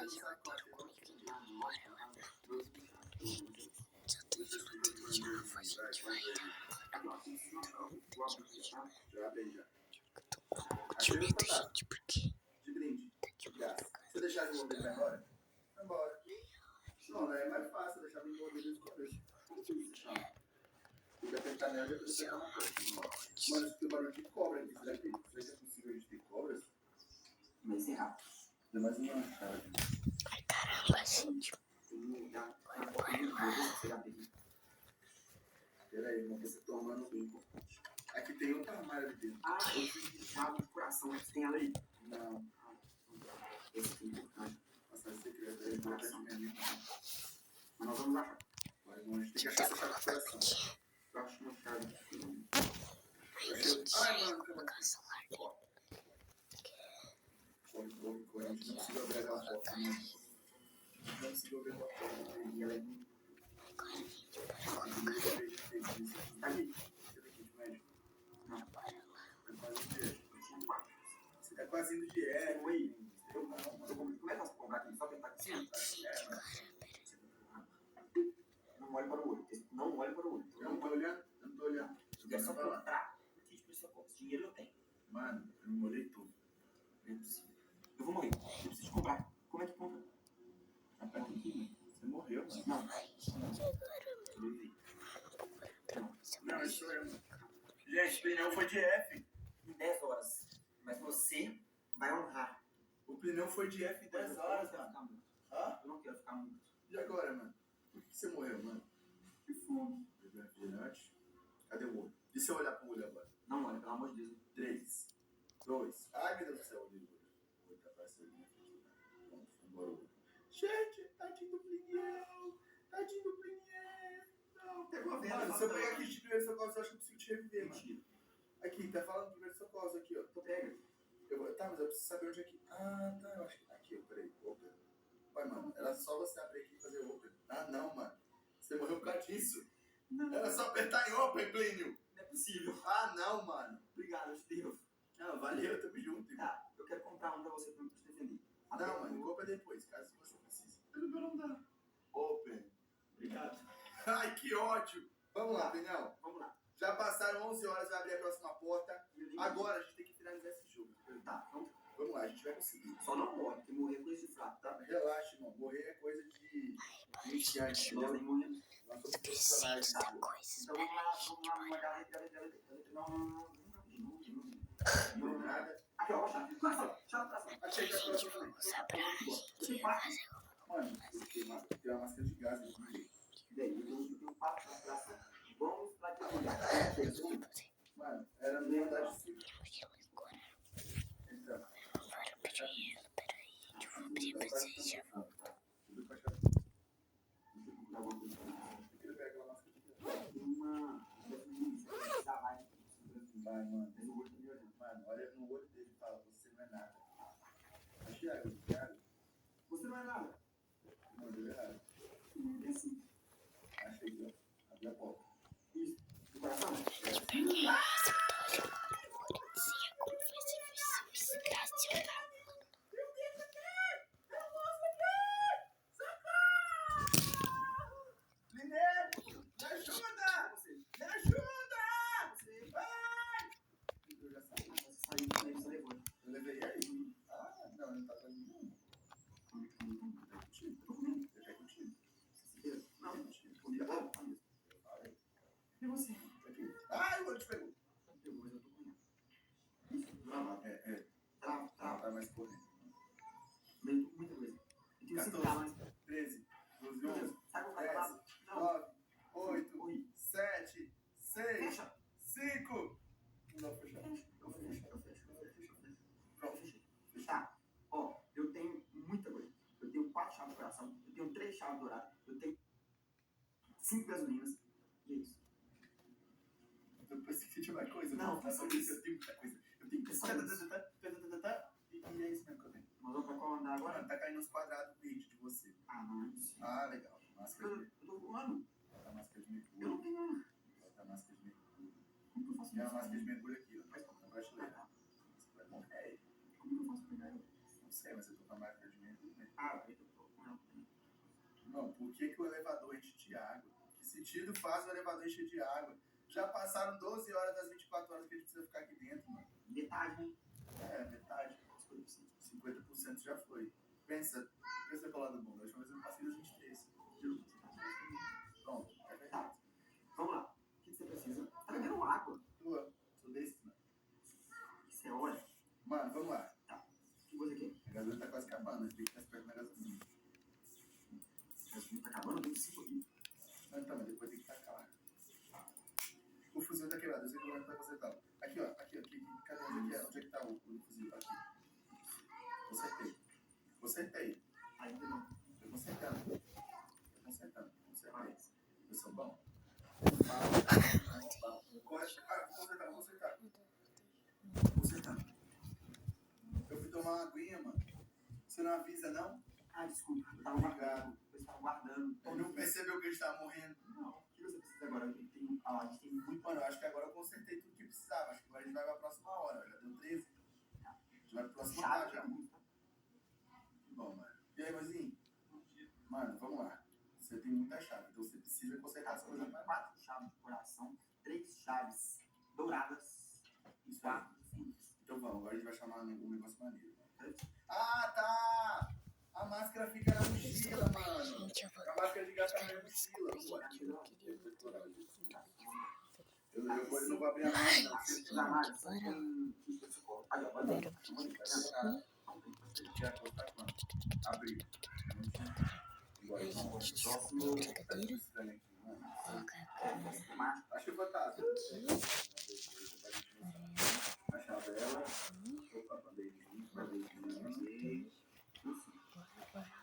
fazer roteiro comigo e namora lá nos minutos. Só tô de roteiro de novo, a gente vai eu tô com um pouco de medo, gente, porque tá de madrugada. Se deixar de envolver, vai embora? Vai embora. Não, é mais fácil deixar de envolver desde o começo. Fica tentar nela e depois tentar uma coisa. Mano, isso tem barulho de cobra aqui. Será que é possível a gente ter cobras? Vai ser rápido. Tem mais uma chave. Ai, caramba, gente. Peraí, irmão, você tomando bem importante. Aqui tem outra armário ali dentro. Ah, eu fiz de chave de coração. Você tem ela aí? Não. Esse aqui é importante. Nossa, esse segredo é importante mesmo. Mas nós vamos achar. Mas, irmão, a gente tem que achar essa chave de coração. Eu acho uma chave. Ai, gente, Ai, eu mano, vou colocar o celular dele. Corre, a gente não conseguiu abrir aquela porta. Não conseguiu abrir aquela porta. E ela é muito... Agora a gente bora colocar. Ali, você tem que ir de médico? Não, bora lá. Você tá quase indo de R. Oi. Eu não. Como é que nós vamos comprar aqui? Só tentar aqui. Gente, agora, peraí. Não olhe para o olho. Não olhe para o olho. Eu não tô olhando. Eu não tô olhando. É só comprar. Dinheiro eu tenho. Mano, eu não olhei tudo. Não é possível. Eu vou morrer. Eu preciso comprar. Como é que compra? Aperta aqui, você morreu, mano. Não. Ai, gente, agora Não, isso sou eu. Gente, o pneu foi de F. Em 10 horas. Mas você vai honrar. O pneu foi de F em 10 horas, Eu mano. não quero ficar muito. E agora, mano? Por que você morreu, mano? Que fome. Bebeu refrigerante? Cadê o olho? E se eu olhar pro olho agora? Não olha, pelo amor de Deus. 3, 2. Ai, meu Deus do céu, olhei o olho. O olho tá aparecendo na frente. Vamos, embora o olho. Gente, tadinho do Plinhão. Tadinho do Plinhão. Não, Pegou a venda. mano, se eu pegar aqui de primeiro socorro, eu acho que eu consigo te reviver, mano. Mentira. Aqui, tá falando primeiro socorro aqui, ó. Então pega. Tá, mas eu preciso saber onde é que... Ah, tá, eu acho que tá aqui, ó. Peraí, open. Vai, mano, era só você abrir aqui e fazer open. Ah, não, mano. Você morreu por causa disso. Não. Era só apertar em open, Plínio. Não é possível. Ah, não, mano. Obrigado, eu te devo. Não, valeu, tamo junto, irmão. Tá, eu quero comprar um pra você te defender. Não, mano, compra depois, caso você precise. Não dá. Open. Obrigado. Ai, que ódio. Vamos lá, Pinhão. Vamos lá. Já passaram 11 horas, vai abrir a próxima porta. Agora a gente tem que finalizar esse jogo. Tá, então. Vamos lá, a gente vai conseguir. Só não morre, porque morrer é coisa de fraco, tá? Relaxa, irmão. Morrer é coisa de iniciante. Nós nem morremos. Nós somos profissionais. preciso de coisas. Então vamos lá, uma galera. Não, nada. Aqui, ó, chave. Achei que a próxima também. Vou usar pra gente fazer Mano, tem uma máscara de gás aqui. Daí, eu tenho um papo na praça. Vamos lá de olhar. Mano, era na verdade sim. agora. Então. Agora, peraí, eu vou abrir pra vocês, já vou. Tudo com a chave. Eu queria pegar aquela máscara de gás. Vai, mano. Mano, olha no olho dele e fala, você não é nada. Achei água, cara. Você não é nada. Não, deu errado. Achei que eu abri a porta. Isso. Do coração? Peguei essa toalha, colorezinha, como vai ser desgraçado. Mineiro, me ajuda! Me ajuda! Vai! Eu já saí. Você levou. Eu levei aí. Ah, não, ele não tá dando nenhum. Eu contigo. Eu já contigo. Não, Contigo. eu falei. E você? Aqui. Ai, o olho te pegou. Pegou, mas eu tô com medo. Não, Tá mais correndo. muita coisa. Eu tenho 5 mas... 13, 12, 11, Sabe o que 10, vai 9, 8, Oi. 7, 6, Fecha. 5. Não dá pra fechar. Eu fecho. Pronto, fechei. Tá. Ó, eu tenho muita coisa. Eu tenho 4 chaves do coração. Eu tenho 3 chaves douradas. Eu tenho 5 gasolinas. E é isso. Eu pensei que tinha mais coisa. Não, foi só isso. Eu tenho muita coisa. Eu tenho É só E é isso mesmo que eu tenho. Nós vamos pra qual andar agora? Mano, tá caindo uns quadrados verde de você. Ah, não é possível. Ah, legal. Máscara de Eu tô fumando. Bota a máscara de Eu mergulho. não tenho nada. Bota a máscara de mergulho. Como que eu faço Tem uma isso? máscara de mergulho aqui, ó. Mas Na prateleira. tá. Você vai morrer. Como que eu faço pra pegar ela? Não sei, mas eu tô com a máscara de mergulho, né? Ah, eu que o elevador enche de água? Que sentido faz o elevador encher de água? Já passaram 12 horas das 24 horas que a gente precisa ficar aqui dentro, mano. Metade, né? É, metade. 50% já foi. Pensa pelo lado bom. Da última vez eu passei das 23. Pronto, é verdade. Vamos lá. O que você precisa? Tá bebendo água. Tua, sou desse, mano. Isso é hora. Mano, vamos lá. Tá. O que você quer? A gasolina tá quase acabando, a gente tem que ficar esperto na gasolina. A gasolina tá acabando, tem 5 aqui. Não, tá, mas depois tem que tacar lá. O fuzil tá quebrado, eu sei que o vai consertar. Aqui, ó, aqui. Cadê? Onde é que tá o fuzil? Aqui. Consertei. Ainda não. Tô consertando. Consertei. Eu sou bom. Consertando. Eu fui tomar uma aguinha, mano. Você não avisa, não? Ah, desculpa. Eu tava guardando. Eu tava guardando. Ou não percebeu que a gente tava morrendo? Não. O que você precisa agora? A gente tem muito. Mano, eu acho que agora eu consertei tudo que precisava. Acho que agora a gente vai pra próxima hora. Já deu 13. A gente vai pra próxima hora já. Bom, mano. E aí, Mozinho? Mano, vamos lá. Você tem muita chave, então você precisa consertar as coisas mais. 4 chaves de coração, 3 chaves douradas e 4 finas. Então vamos, agora a gente vai chamar um negócio maneiro. Ah, tá! A máscara fica na mochila, mano. A máscara de gato tá na mochila. Eu não vou abrir a máquina. Abrir. Brincadeira. Acho que é fantasma. A chavela. Opa, bandeirinha.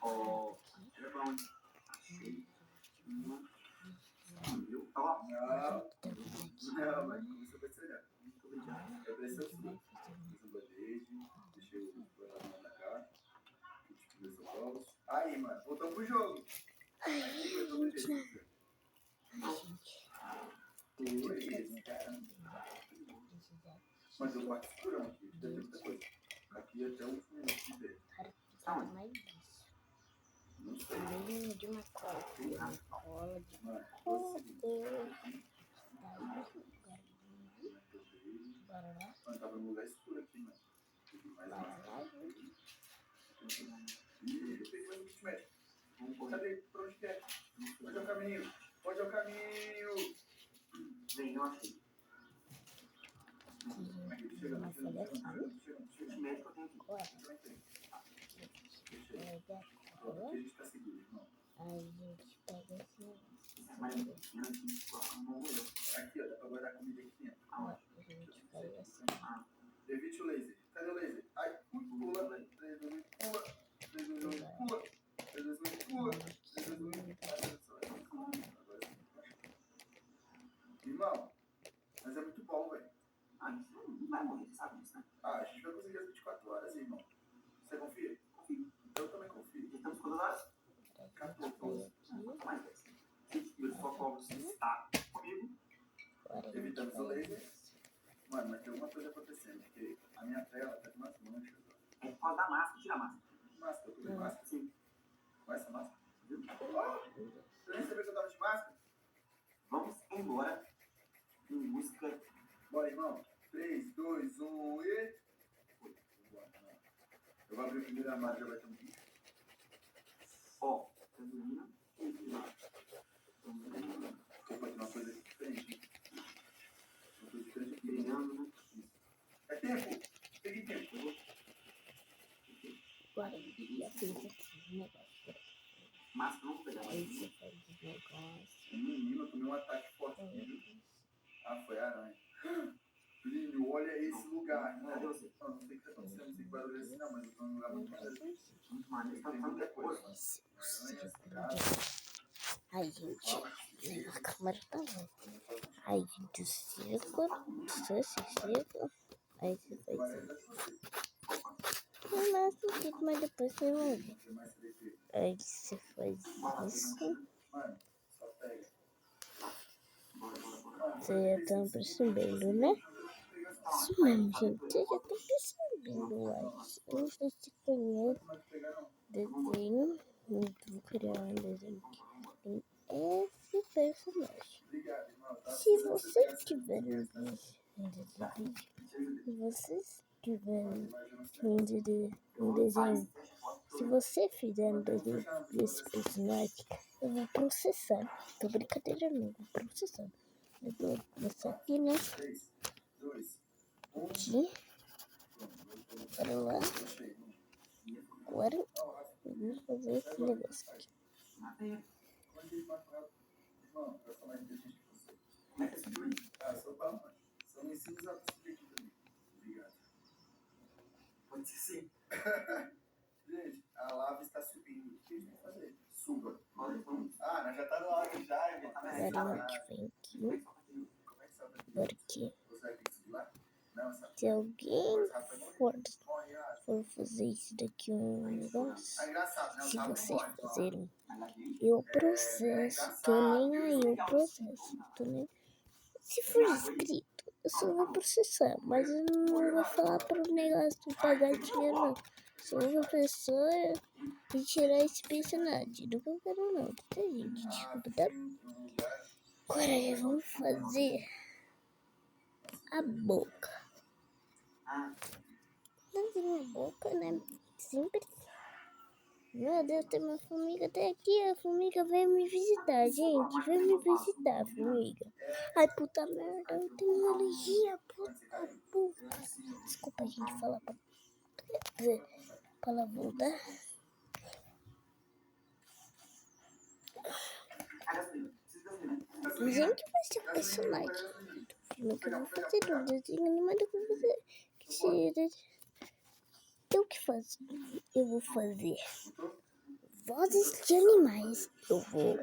Ó, é bom. Achei uma. Viu? Ó. Não, mas começou a perceber. Muito obrigado. É pressão sua. Fiz um band-aid, deixei o na cá. Aí, mano, voltamos pro jogo. Mas eu quarto escurão aqui, deve ter muita coisa. Aqui até o último minuto de ver. Não sei. Meio de uma cola. Cola de Mano, Bora lá. mano, tava num lugar escuro aqui, mano. Mais massa. Ih, eu peguei mais um kit médico. Cadê? Pra onde que é? Onde é o caminho? Onde é o caminho? Vem, eu achei. Aqui, chegando. Kit médico eu tenho aqui. Cola. Pega a cola. Aqui a gente tá seguro, irmão. Aí a gente pega esse negócio. Mas não morreu. Aqui, ó, dá pra guardar comida aqui dentro. Ó, a gente pega assim. Evite o laser. Cadê o laser? Ai, pula. 3, 2, 1, pula. 3, 2, 1, pula. 3, 2, 1, pula. 3, 2, 1, irmão, mas é muito bom, velho. Ah, isso não vai morrer, você sabe disso, né? Ah, a gente vai conseguir as 24 horas, irmão. Você confia? Confio. Eu também confio. Estamos quantas horas? 14. Mais 10. E o socorro está comigo. Evitamos o laser. Mano, mas tem alguma coisa acontecendo, porque a minha tela tá com umas manchas. É por causa da máscara, tira a máscara. Máscara, eu tô de máscara? Sim. Com essa máscara? Viu? Você nem sabia que eu tava de máscara? Vamos embora em busca. Bora, irmão. 3, 2, 1 e... Eu vou abrir o primeiro armário, já vai ter um bicho. Ó, gasolina. Opa, tem uma coisa aqui diferente. Uma coisa diferente aqui. Brilhando, né? É tempo. Peguei tempo. Agora a gente já fez aqui o negócio. Máscara, vamos pegar. Aí você faz o negócio. Menino, eu tomei um ataque forte. Ah, foi a aranha. Plínio, olha esse lugar. Cadê você? Não sei o que tá acontecendo, não sei que barulho é esse não, mas eu tô num lugar muito maneiro. Muito maneiro. Tá falando que é coisa. Aí, gente, a câmera tá bom. Aí, do círculo, aí você faz isso. Não é assim, mas depois você vai ver. Aí você faz isso. Você já tá percebendo, né? Isso mesmo, gente. Você já tá percebendo, eu acho. Eu não sei se conhece desenho. Vou criar um desenho aqui. fizer desse personagem, eu vou processar. Tô brincadeira não, vou processar. Eu vou nessa aqui, né? 3, 2, 1. Aqui. Bora lá. Agora eu vou fazer esse negócio aqui. Irmão, eu sou mais inteligente que você. Como é que é isso aí? Ah, sou bom, mano. Só me ensina a usar esse aqui também. Obrigado. Pode ser sim. Gente, a lava está subindo. O que a gente vai fazer? Suba. Olha, então. Ah, nós já tá no lado já, irmão. Agora a gente vem aqui. Como é que salta aqui? Como é que salta aqui? Agora aqui. Você vai ter que subir lá? Não, sabe? Se alguém for Morre, ah. fazer isso daqui um negócio, É engraçado, né? O se sapo vocês morre. fazerem, Mas aqui? eu processo. Tô nem aí, eu processo. Tô nem... Se for escrito, eu só vou processar. Mas eu não vou falar pro negócio de pagar dinheiro, não. Só vou pessoa e tirar esse personagem. Não que eu quero, não. Tá, gente? Desculpa, tá? Agora vamos fazer a boca. Fazer minha boca, né? Simples. Meu Deus, tem uma formiga até aqui. A formiga veio me visitar, gente. Veio me visitar, formiga. Ai, puta merda, eu tenho uma alergia, puta. Desculpa, gente, falar palavrão, tá? Gente, vai ser o personagem do filme que eu vou fazer, do desenho animado que eu vou fazer. Eu que faço, eu vou fazer vozes de animais. Eu vou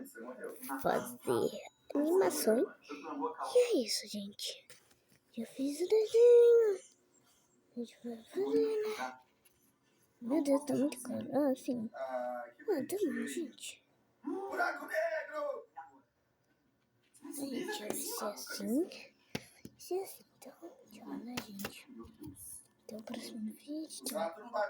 fazer animações. E é isso, gente. Já fiz o desenho. A gente vai fazer, né? Meu Deus, tá muito caro. Ah, sim. Ah, tá bom, gente. Buraco negro! A gente vai ser assim. Ser assim. Então, tchau, né, gente? Até o próximo vídeo. O rato não vai